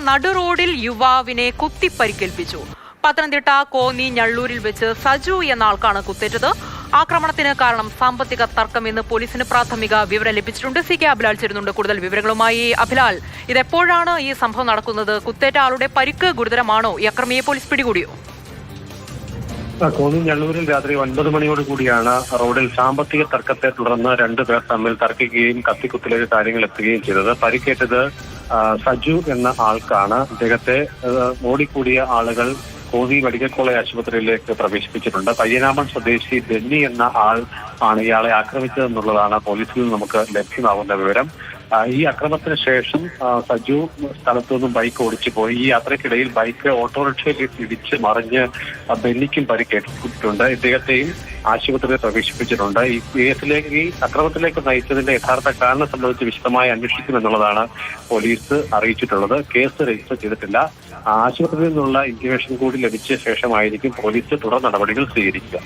നടുറോഡിൽ യുവാവിനെ കുത്തിപ്പരിക്കേൽപ്പിച്ചു. പത്തനംതിട്ട കോന്നി ഞള്ളൂരിൽ വെച്ച് സജു എന്ന ആൾക്കാണ് കുത്തേറ്റത്. ആക്രമണത്തിന് കാരണം സാമ്പത്തിക തർക്കമെന്ന് പോലീസിന് പ്രാഥമിക വിവരം ലഭിച്ചിട്ടുണ്ട്. സി കെ അഭിലാൽ ചേരുന്നുണ്ട് കൂടുതൽ വിവരങ്ങളുമായി. അഭിലാൽ, ഇതെപ്പോഴാണ് ഈ സംഭവം നടക്കുന്നത്? കുത്തേറ്റ ആളുടെ പരിക്ക് ഗുരുതരമാണോ? ഈ അക്രമിയെ പോലീസ് പിടികൂടിയോ? കോന്നി ഞള്ളൂരിൽ രാത്രി 9 മണിയോട് കൂടിയാണ് റോഡിൽ സാമ്പത്തിക തർക്കത്തെ തുടർന്ന് രണ്ടുപേർ തമ്മിൽ തർക്കിക്കുകയും കത്തിക്കുത്തിലേക്ക് കാര്യങ്ങൾ എത്തുകയും ചെയ്തത്. പരിക്കേറ്റത് സജു എന്ന ആൾക്കാണ്. അദ്ദേഹത്തെ ഓടിക്കൂടിയ ആളുകൾ കോന്നി മെഡിക്കൽ കോളേജ് ആശുപത്രിയിലേക്ക് പ്രവേശിപ്പിച്ചിട്ടുണ്ട്. പയ്യനാമൺ സ്വദേശി ബെന്നി എന്ന ആൾ ആണ് ഇയാളെ ആക്രമിച്ചതെന്നുള്ളതാണ് പോലീസിൽ നമുക്ക് ലഭ്യമാകുന്ന വിവരം. ഈ അക്രമത്തിന് ശേഷം സജു സ്ഥലത്തു നിന്നും ബൈക്ക് ഓടിച്ചു പോയി. ഈ യാത്രക്കിടയിൽ ബൈക്ക് ഓട്ടോറിക്ഷയിൽ ഇടിച്ച് മറിഞ്ഞ് ബെന്നിക്കും പരിക്കേറ്റിട്ടുണ്ട്. ഇദ്ദേഹത്തെയും ആശുപത്രിയിൽ പ്രവേശിപ്പിച്ചിട്ടുണ്ട്. ഈ കേസിലേക്ക്, ഈ അക്രമത്തിലേക്ക് നയിച്ചതിന്റെ യഥാർത്ഥ കാരണം സംബന്ധിച്ച് വിശദമായി അന്വേഷിക്കുമെന്നുള്ളതാണ് പോലീസ് അറിയിച്ചിട്ടുള്ളത്. കേസ് രജിസ്റ്റർ ചെയ്തിട്ടില്ല. ആശുപത്രിയിൽ നിന്നുള്ള ഇന്റിമേഷൻ കൂടി ലഭിച്ച ശേഷമായിരിക്കും പോലീസ് തുടർ നടപടികൾ സ്വീകരിക്കുക.